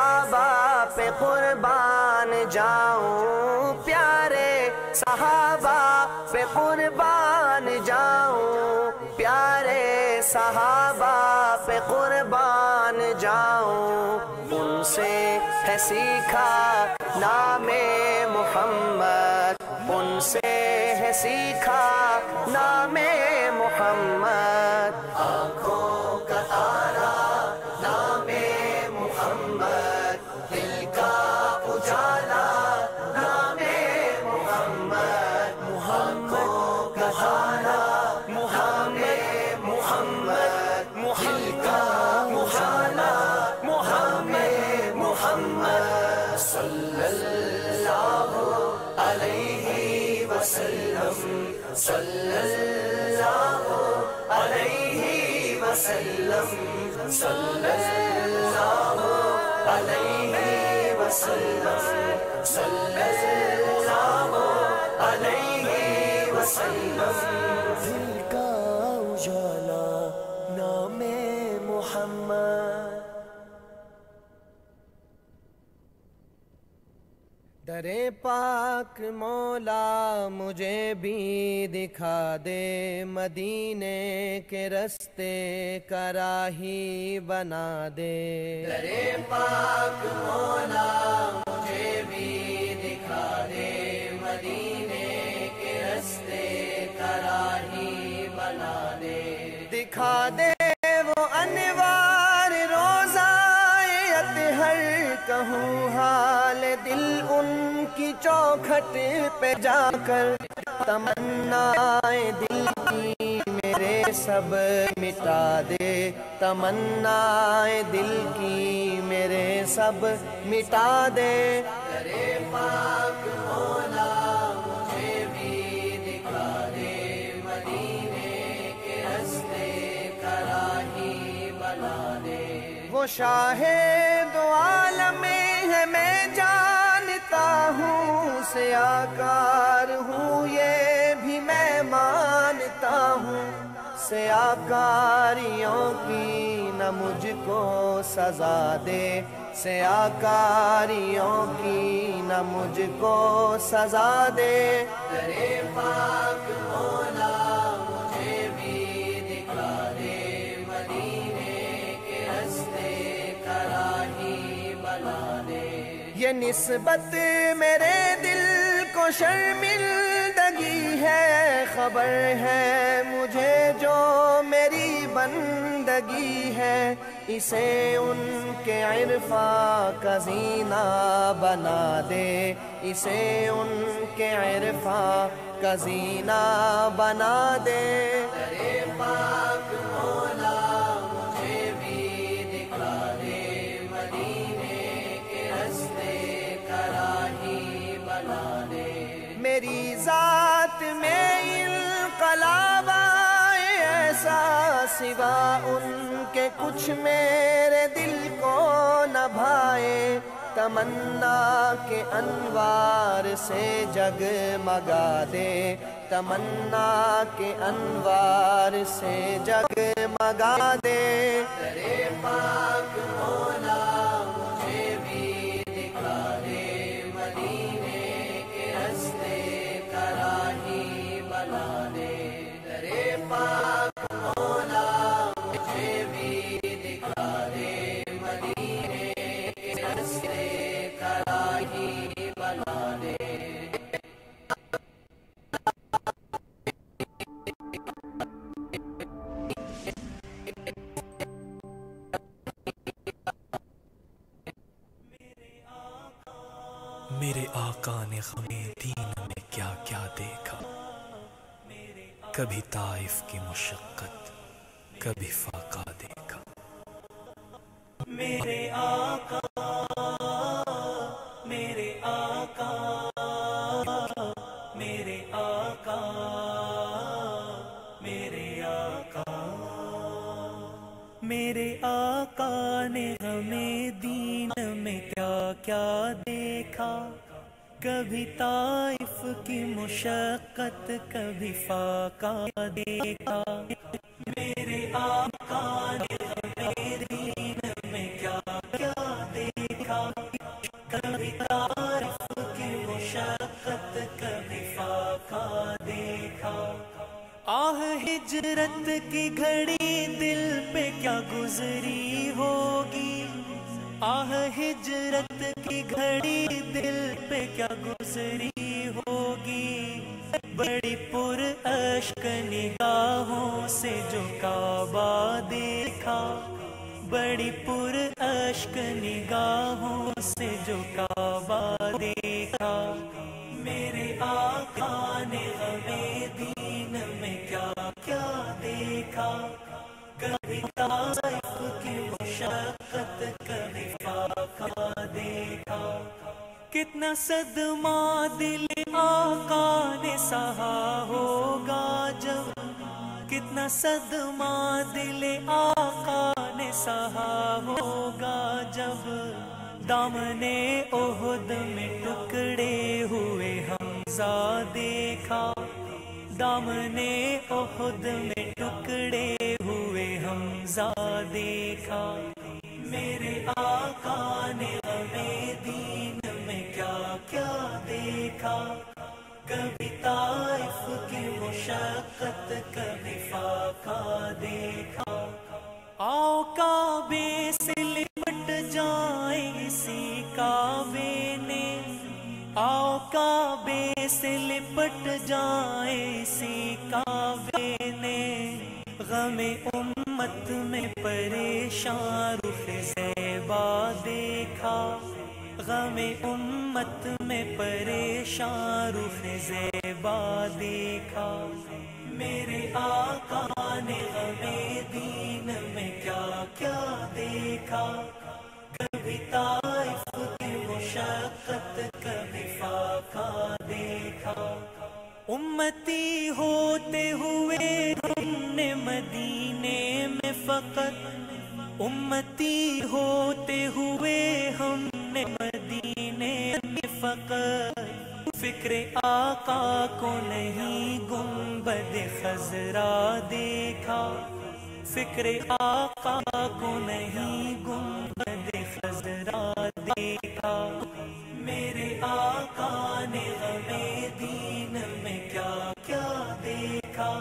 صحابہ پہ قربان جاؤں، پیارے صحابہ پہ قربان جاؤں، پیارے صحابہ پہ قربان جاؤں، ان سے ہے سیکھا نام محمد، ان سے ہے سیکھا نام محمد، آنکھوں کا تارا نام محمد، دل کا اجالا نام محمد، آنکھوں کا تارا نام محمد، دل کا اجالا نام محمد، صلی اللہ علیہ وسلم، صلی اللہ علیہ وسلم، صلی اللہ علیہ وسلم، صلی اللہ علیہ وسلم، دل کا اجالا نام محمد۔ در پاک مولا مجھے بھی دکھا دے، مدینے کے رستے کا راہی بنا دے، در پاک مولا مجھے بھی دکھا دے، مدینے کے رستے کا راہی بنا دے، دکھا دے وہ انوار روزائے اطہر، کہوں حال دل ان کی چوکھٹ پہ جا کر، تمنائے دل کی میرے سب مٹا دے، تمنائے دل کی میرے سب مٹا دے، در پاک مولا مجھے بھی دکھا دے، مدینے کے رستے کا راہی بنا دے، وہ شاہ دو عالم ہے میں جانتا ہوں، سیاکار ہوں یہ بھی میں مانتا ہوں، سیاکاریوں کی نہ مجھ کو سزا دے، سیاکاریوں کی نہ مجھ کو سزا دے، در پاک مولا مجھے بھی دکھا دے، مدینے کے رستے کا راہی بنا دے، یہ نسبت میرے دل کو شرمندگی ہے، خبر ہے مجھے جو میری بندگی ہے، اسے ان کے عرفاں کا زینہ بنا دے، اسے ان کے عرفاں کا زینہ بنا دے، در پاک مولا مجھے بھی دکھا دے، مدینے کے رستے کا راہی بنا دے، میری ذات میں انقلاب آئے ایسا، سوا ان کے کچھ میرے دل کو نہ بھائے، تمنا کے انوار سے جگمگا دے، تمنا کے انوار سے جگمگا دے، در پاک مولا مجھے بھی دکھا دے، مدینے کے رستے کا راہی بنا دے، در پاک مولا مجھے بھی دکھا دے، مدینے کے رستے کا راہی بنا دے، میرے آقا نے ہمیں دین میں کیا کیا دیکھا، کبھی طائف کی مشقت، کبھی فاقہ دیکھا، میرے آقا، میرے آقا، میرے آقا، میرے آقا، میرے آقا نے ہمیں دین میں کیا کیا دیکھا، کبھی طائف کی مشقت، کبھی فاقہ دیکھا، میرے آقا نے ہمیں دین میں کیا کیا دیکھا، کبھی طائف کی مشقت کبھی فاقہ دیکھا. آہ ہجرت کی گھڑی دل پہ کیا گزری ہوگی, آہ ہجرت کی گھڑی دل پہ کیا گزری ہوگی. بڑی پر اشک نگاہوں سے جو کعبہ دیکھا, بڑی پر اشک نگاہوں سے جو کعبہ دیکھا. میرے آقا نے ہمیں دین میں کیا کیا دیکھا, کبھی طائف کی مشقت کبھی فاقہ دیکھا. کتنا صدمہ دل آقا نے سہا ہوگا جب, کتنا صدمہ دل آقا نے سہا ہوگا جب دامنے احد میں ٹکڑے ہوئے حمزہ دیکھا, دامنے احد میں ٹکڑے ہوئے حمزہ دیکھا. میرے آقا نے ہمیں دین میں کیا کیا دیکھا, کبھی طائف کی مشقت کبھی فاقہ دیکھا. آؤ کعبے سے لپٹ جائیں اسی کعبے نے, آؤ کعبے سے لپٹ جائیں اسی کعبے نے. غم امت میں پریشان رخ زیبا دیکھا, غم امت میں پریشان رخ زیبا دیکھا. میرے آقا نے ہمیں دین میں کیا کیا دیکھا, کبھی طائف کی مشقت کبھی فاقہ دیکھا. امتی ہوتے ہوئے ہم نے مدینے میں فقط, امتی ہوتے ہوئے ہم نے مدینے میں فقط فکر آقا کو نہیں گنبد خضرا دیکھا, فکر آقا کو نہیں گنبد خضرا دیکھا. میرے آقا نے ہمیں دین میں کیا کیا دیکھا,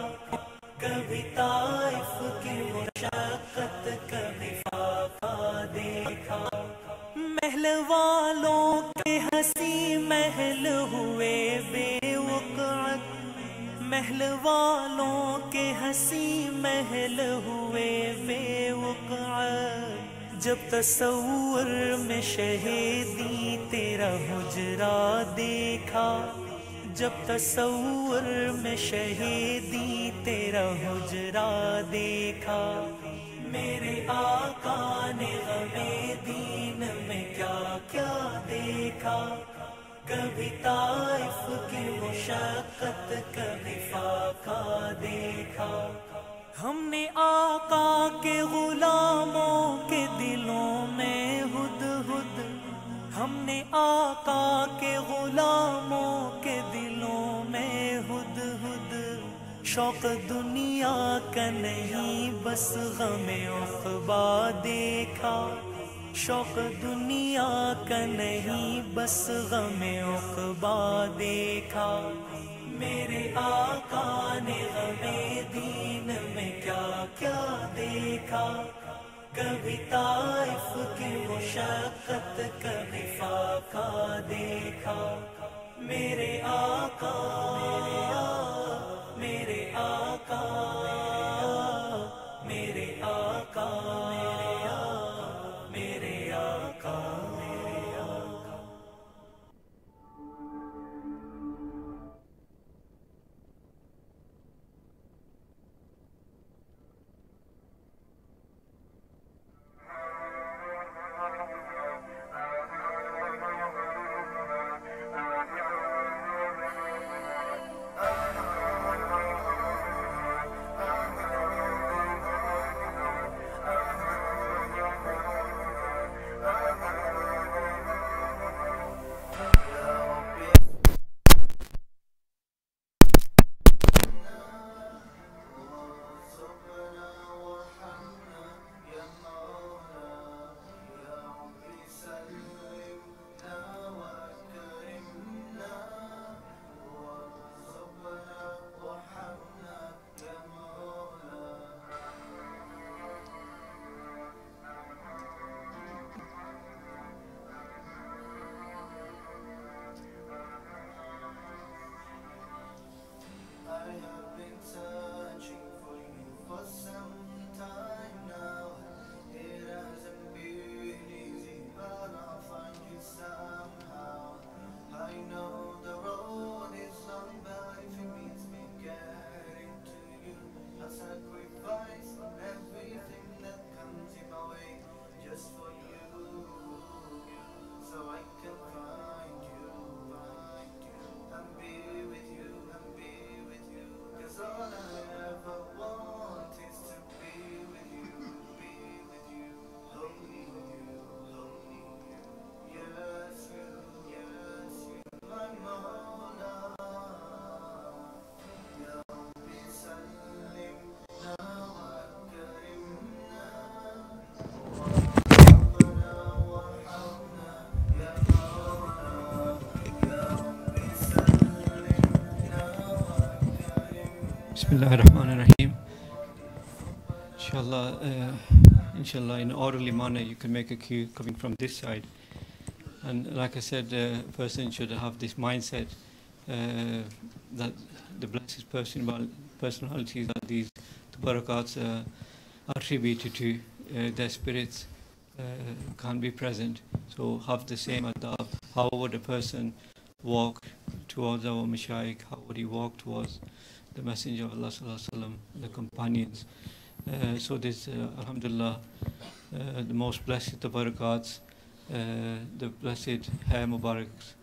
کبھی طائف کی مشقت کبھی فاقہ دیکھا. محل والوں کے ہنسی محل ہوئے بے وقعت, محل والوں کے ہنسی محل ہوئے بے وقعت. جب تصور میں شہیدی تیرا حجرا دیکھا, جب تصور میں شہیدی تیرا حجرا دیکھا. میرے آقا نے ہمیں دین میں کیا کیا دیکھا, کبھی طائف کی مشقت کبھی فاقہ دیکھا. ہم نے آقا کے غلاموں کے دلوں میں ہد ہد, ہم نے آقا کے غلاموں کے دلوں میں ہد ہد. شوق دنیا کا نہیں بس غم عقبا دیکھا, شوق دنیا کا نہیں بس غم عقبا دیکھا. میرے آقا نے ہمیں دین میں کیا کیا دیکھا, کبھی طائف کی مشقت کبھی فاقہ دیکھا. میرے آقا, میرے آقا, میرے آقا, میرے آقا. Bismillahirrahmanirrahim. Inshallah, in an orderly manner, you can make a queue coming from this side. And like I said, a person should have this mindset that the blessed personalities that these barakats are attributed to, their spirits can't be present. So have the same adab. How would a person walk towards our mashayikh? How would he walk towards the Messenger of Allah sallallahu alaihi wasallam, the companions? So this, alhamdulillah, the most blessed barakats, the blessed hair mubaraks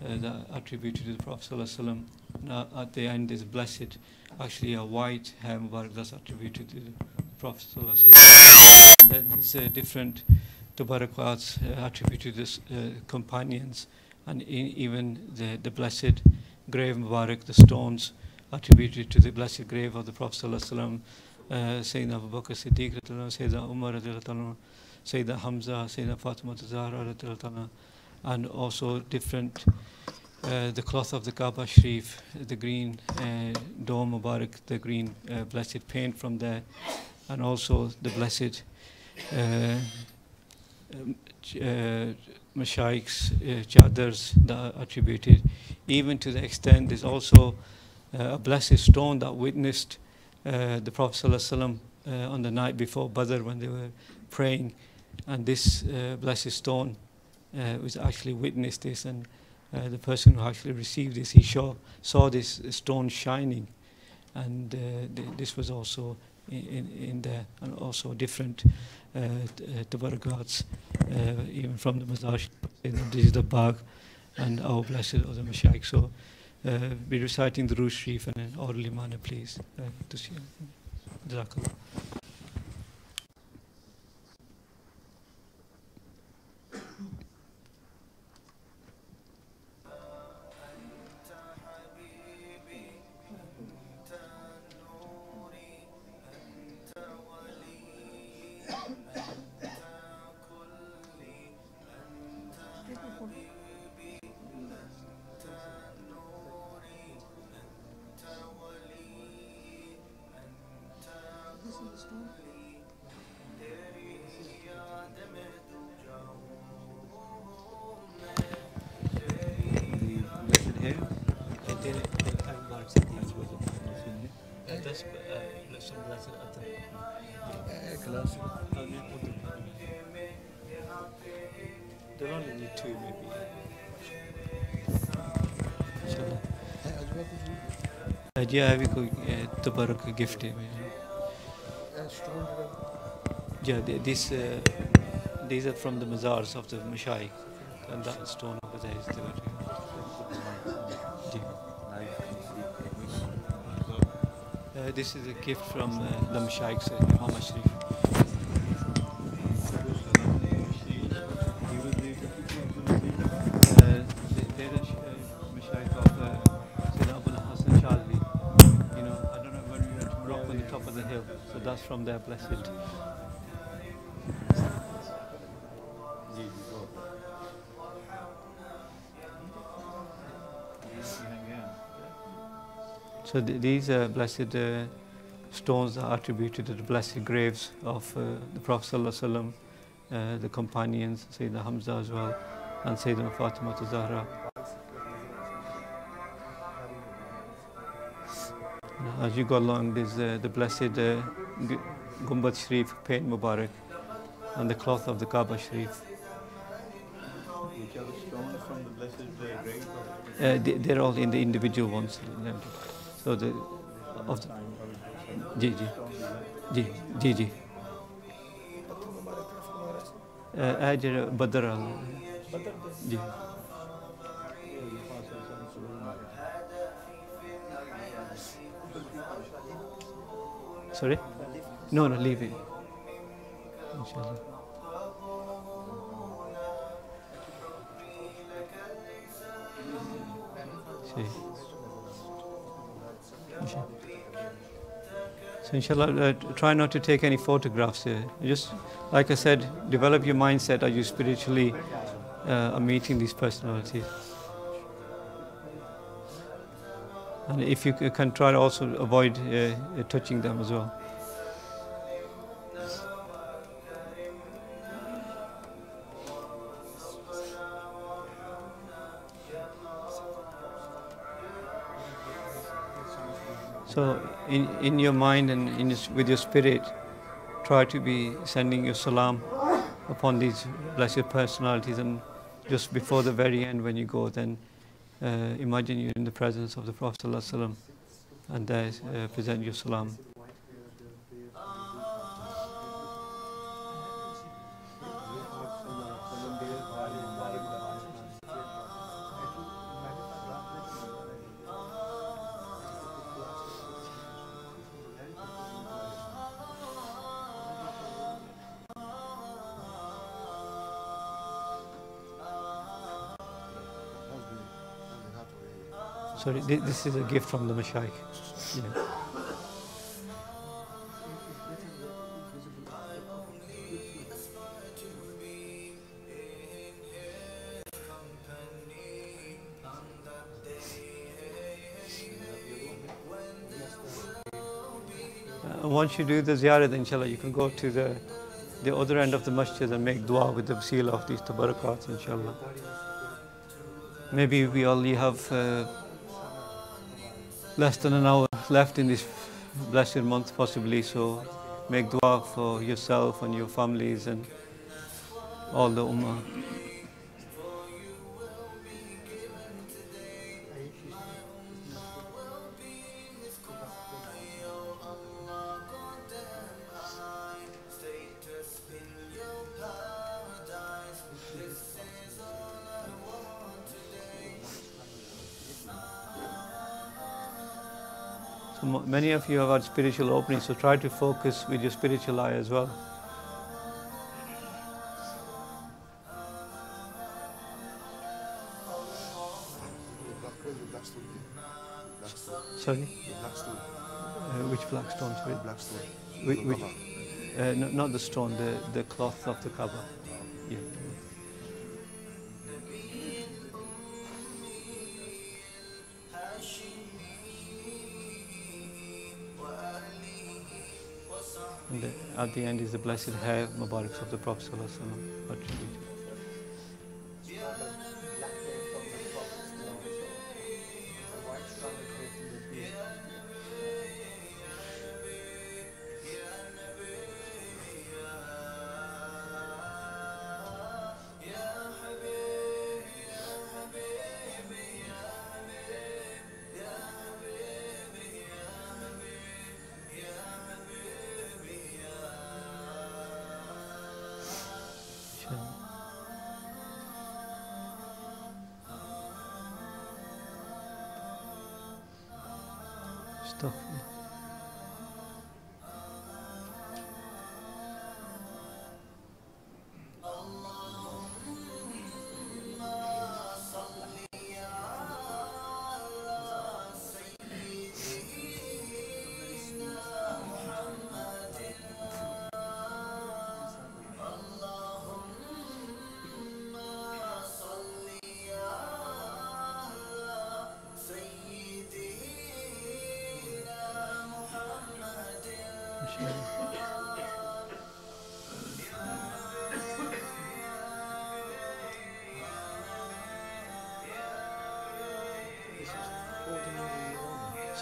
that are attributed to the Prophet sallallahu alaihi wasallam. Now at the end is blessed, actually a white hair mubarak that's attributed to the Prophet sallallahu alaihi wasallam. And then there's different barakats attributed to the companions, and even the blessed grave mubarak, the stones attributed to the blessed grave of the Prophet sallallahu alaihi wasallam. Sayyidina Abu Bakr Siddiq, Sayyidina Umar, Sayyidina Hamza, Sayyidina Fatima Zahra, and also different, the cloth of the Kaaba Sharif, the green dome Mubarak, the green blessed paint from there, and also the blessed mashaykhs, chadars that are attributed, even to the extent there's also a blessed stone that witnessed the Prophet ﷺ on the night before Badr when they were praying, and this blessed stone was actually witnessed this, and the person who actually received this, he saw this stone shining, and this was also in there, and also different tabarakats, even from the Mazar. This is the bag, and our blessed of the Mashaykh. So be reciting the Roos Sharif in an orderly manner, please. To see. Jazakallah. There only need two, maybe. Yeah, we could tabarak gift. Yeah, these are from the mazars of the Mashayikh, and that stone over there is the. This is a gift from the Mashayikh, Imam Sharif. So that's from their blessed. So these blessed stones are attributed to the blessed graves of the Prophet sallallahu alaihi wasallam, the companions, Sayyidina Hamza as well, and Sayyidina Fatima Zahra. As you go along, there's the blessed Gumbad Sharif, paint Mubarak, and the cloth of the Kaaba Sharif. Which are the stones from the blessed grave? They're all in the individual ones. So the of the ji Ajr Badr ji. Sorry? No, leave it. Inshallah. See. So inshallah, try not to take any photographs here. Just, like I said, develop your mindset as you spiritually are meeting these personalities. And if you can try to also avoid touching them as well. So in your mind and with your spirit, try to be sending your salam upon these blessed personalities, and just before the very end when you go, then imagine you're in the presence of the Prophet ﷺ, and there present your salam. Sorry, this is a gift from the Mashaykh. Yeah. Once you do the ziyarah, then inshallah you can go to the other end of the masjid and make dua with the seal of these tabarakats, inshallah. Maybe we only have less than an hour left in this blessed month possibly, so make dua for yourself and your families and all the ummah. So many of you have had spiritual openings, so try to focus with your spiritual eye as well. Sorry? Which black stone? Sorry? Black stone. Which, no, not the stone, the cloth of the Kaaba. Yeah. And at the end is the blessed hair Mubarak of the Prophet ﷺ attributed. Stop.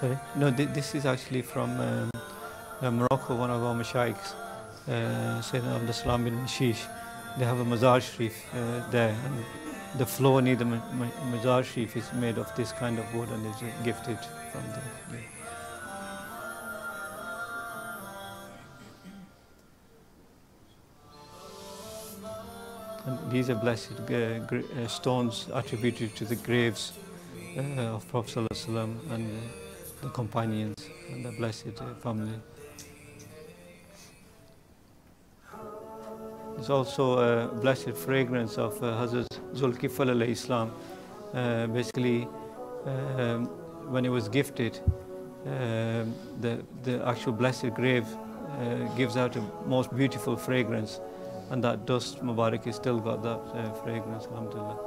Sorry? No, this is actually from Morocco, one of our mashaykhs, Sayyidina Abdul Salam bin Mashish. They have a Mazar Sharif there, and the floor near the Mazar Sharif is made of this kind of wood and is gifted from the... Yeah. And these are blessed stones attributed to the graves of Prophet ﷺ and the companions and the blessed family. There's also a blessed fragrance of Hazrat Zulkifl alayhi salam. Basically, when it was gifted, the actual blessed grave gives out a most beautiful fragrance, and that dust Mubarak has still got that fragrance, alhamdulillah.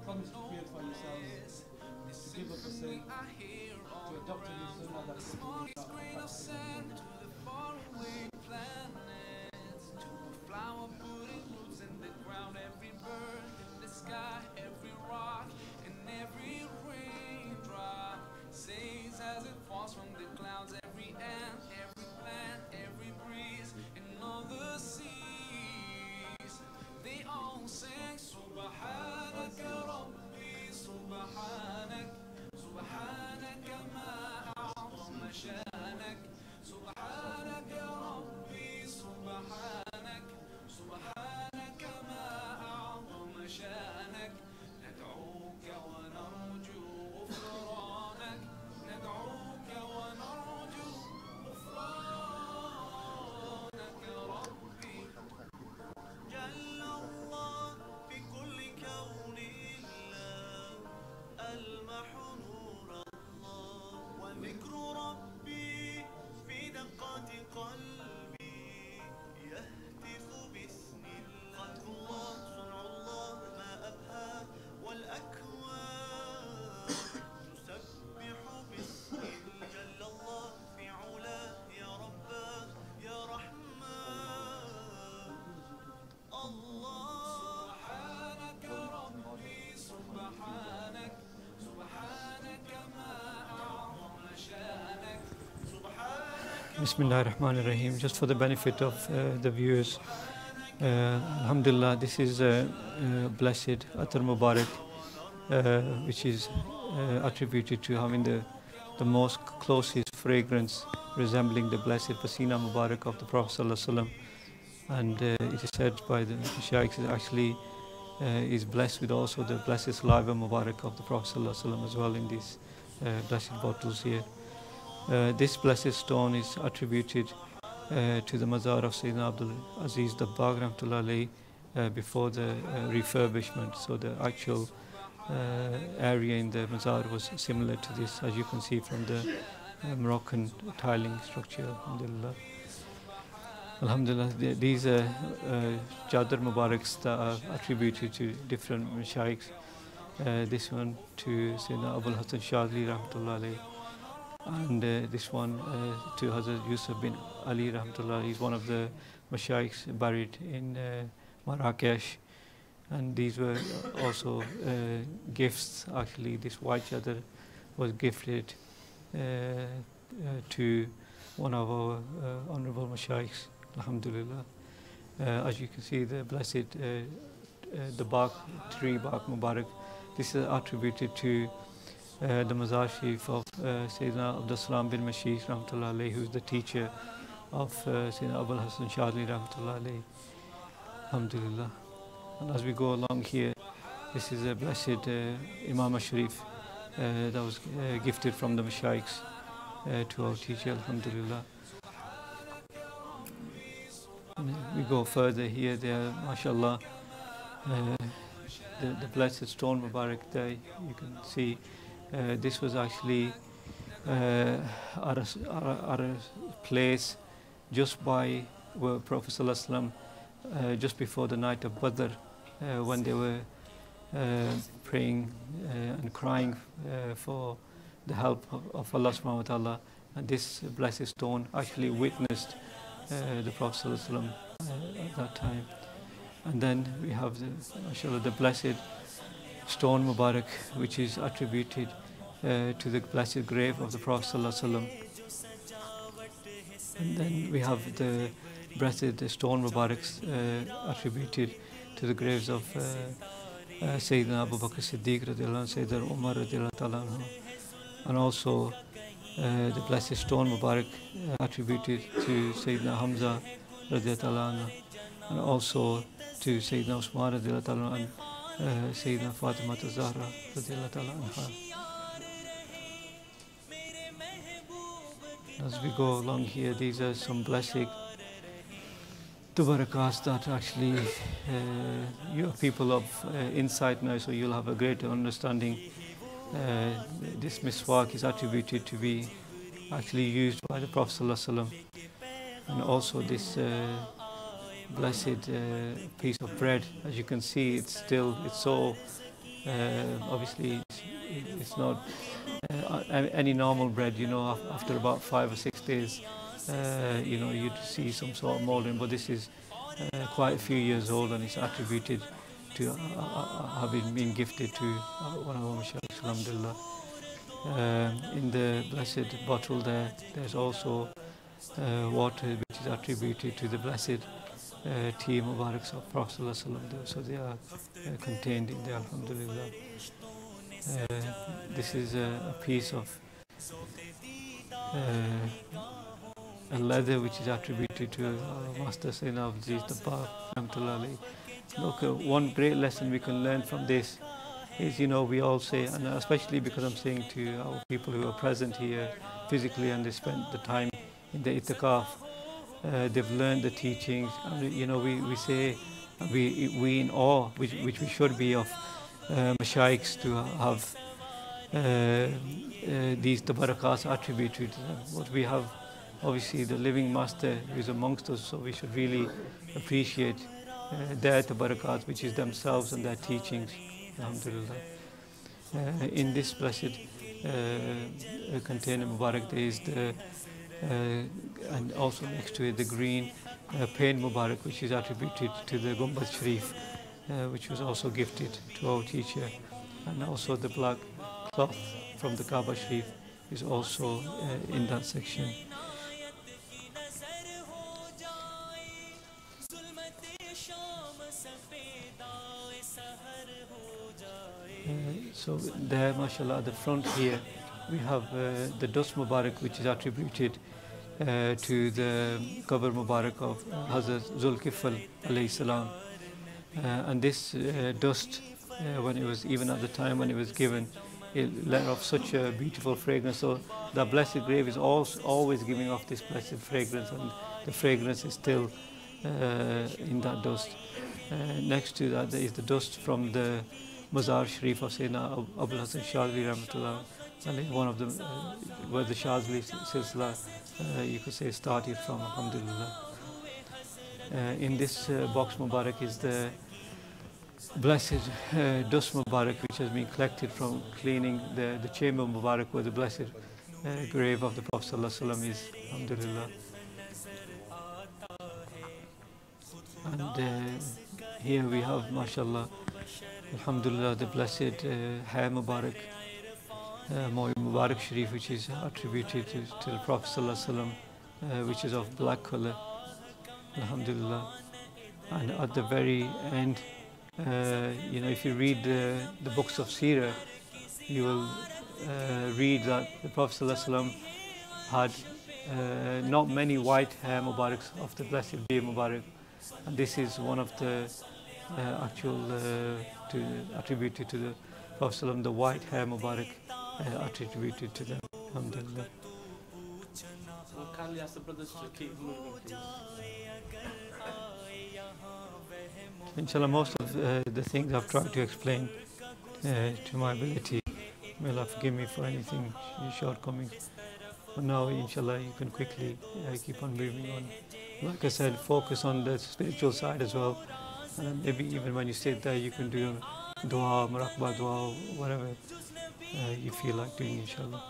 funds to create for yourselves, to give up a sin, to adopt a new sunnah that is Bismillah ar-Rahman ar-Rahim. Just for the benefit of the viewers, Alhamdulillah, this is blessed Atar Mubarak, which is attributed to having the most closest fragrance resembling the blessed Pasina Mubarak of the Prophet ﷺ. And it is said by the Shaykhs it actually is blessed with also the blessed saliva Mubarak of the Prophet ﷺ as well in these blessed bottles here. This blessed stone is attributed to the Mazar of Sayyidina Abdul Aziz Dabbagh Rahmatullah alayhi before the refurbishment. So the actual area in the Mazar was similar to this, as you can see from the Moroccan tiling structure. Alhamdulillah. Alhamdulillah, these are Jadar Mubaraks that are attributed to different Mashaykhs. This one to Sayyidina Abul Hasan Shadli Rahmatullah alayhi. And this one to Hazrat Yusuf bin Ali Rahmatullah. He's one of the Mashaykhs buried in Marrakesh. And these were also gifts. Actually, this white chadar was gifted to one of our honorable Mashaykhs. Alhamdulillah. As you can see, the blessed the bark, tree bark Mubarak. This is attributed to the Mazar Sharif of Sayyidina Abdul Salam bin Mashish Rahmatullah alayhi, who is the teacher of Sayyidina Abul Hasan Shadli Rahmatullah alayhi. Alhamdulillah. And as we go along here, this is a blessed Imam Sharif that was gifted from the Mashaykhs to our teacher. Alhamdulillah. And we go further here, there, mashallah, the blessed stone Mubarak there, you can see. This was actually at a place just by where Prophet ﷺ, just before the night of Badr, when they were praying and crying for the help of Allah subhanahu wa ta'ala. And this blessed stone actually witnessed the Prophet ﷺ at that time. And then we have mashallah, the blessed stone Mubarak, which is attributed to the blessed grave of the Prophet ﷺ. And then we have the blessed stone Mubaraks attributed to the graves of Sayyidina Abu Bakr Siddiq radiallahu anhu, Sayyidina Umar radiallahu ta'ala anhu, and also the blessed stone Mubarak attributed to Sayyidina Hamza radiallahu ta'ala anhu, and also to Sayyidina Usman radiallahu ta'ala anhu, and Sayyidina Fatima Zahra radiallahu ta'ala anha. As we go along here, these are some blessed Tubarakas that actually you are people of insight now, so you'll have a greater understanding. This miswak is attributed to be actually used by the Prophet ﷺ. And also this blessed piece of bread, as you can see, it's so Obviously, it's not any normal bread. After about 5 or 6 days, you'd see some sort of molding. But this is quite a few years old, and it's attributed to having been gifted to one of our mashayikh, alhamdulillah. In the blessed bottle there's also water which is attributed to the blessed tea Mubaraks of Prophet ﷺ. So they are contained in there, alhamdulillah. This is a piece of a leather which is attributed to our Master Sayyidina Abdul Tabaq Rahmatullahi. Look, one great lesson we can learn from this is, we all say, and especially because I'm saying to our people who are present here physically and they spent the time in the itikaf, they've learned the teachings, and we say we in awe, which we should be, of mashaykhs to have these tabarakas attributed to them. But we have obviously the living master who is amongst us, so we should really appreciate their tabarakat, which is themselves and their teachings, alhamdulillah. In this blessed container Mubarak, there is the and also next to it the green paint Mubarak, which is attributed to the Gumbad Sharif, which was also gifted to our teacher, and also the black cloth from the Kaaba Sharif is also in that section. So there, mashallah, at the front here, we have the dust Mubarak, which is attributed to the Qabr Mubarak of Hazrat Zulkifl alayhi salam. And this dust, when it was, even at the time when it was given, it let off such a beautiful fragrance. So the blessed grave is always giving off this blessed fragrance, and the fragrance is still in that dust. Next to that, there is the dust from the Mazar Sharif of Sayyidina Abul Hasan Shazli Rahmatullah, one of them where the Shazli Silsila, you could say, started from, alhamdulillah. In this box Mubarak is the blessed dust Mubarak, which has been collected from cleaning the chamber Mubarak where the blessed grave of the Prophet ﷺ is, alhamdulillah. And here we have, mashallah, alhamdulillah, the blessed hair Mubarak, Mubarak Sharif, which is attributed to the Prophet ﷺ, which is of black color, alhamdulillah. And at the very end, if you read the books of Seerah, you will read that the Prophet ﷺ had not many white hair Mubaraks of the blessed beard Mubarak, and this is one of the attributed to the Prophet ﷺ, the white hair Mubarak attributed to them, alhamdulillah. We'll kindly ask the brothers to keep moving, please. Inshallah, most of the things I've tried to explain to my ability. May Allah forgive me for anything shortcomings. But now, inshallah, you can quickly keep on moving on. Like I said, focus on the spiritual side as well. And maybe even when you sit there, you can do dua, maraqba dua, whatever you feel like doing, inshallah.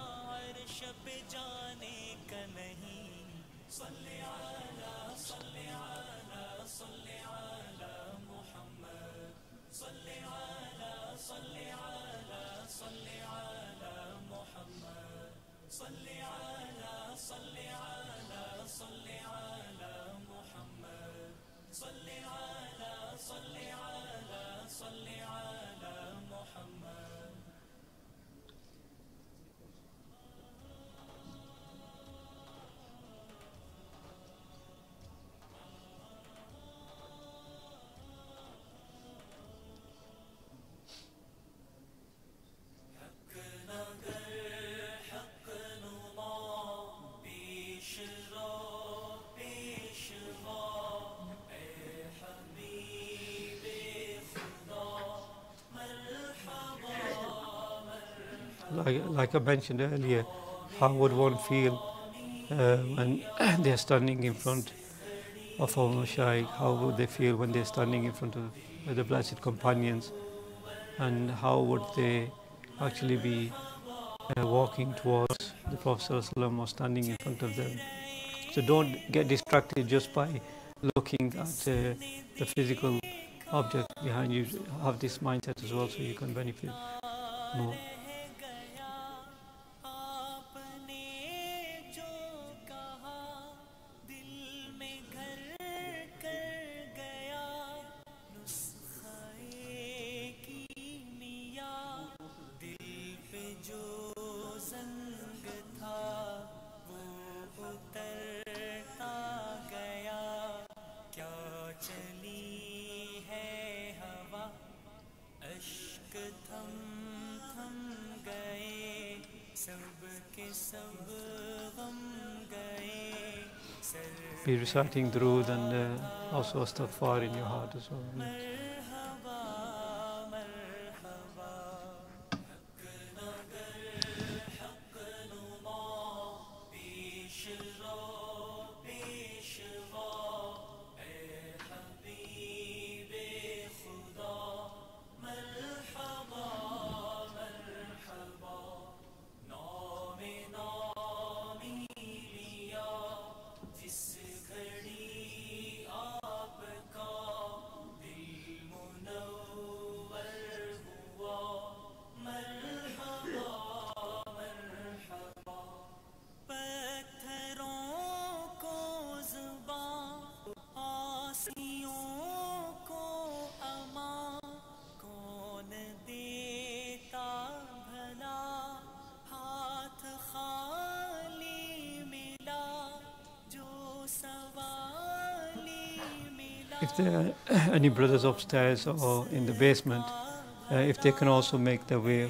Like I mentioned earlier, how would one feel when they're standing in front of our Mashaykh? How would they feel when they're standing in front of the blessed companions? and how would they actually be walking towards the Prophet ﷺ or standing in front of them. So don't get distracted just by looking at the physical object behind you. Have this mindset as well so you can benefit more. Be reciting Durood and also Astaghfar in your heart as well. If there are any brothers upstairs or in the basement, if they can also make their way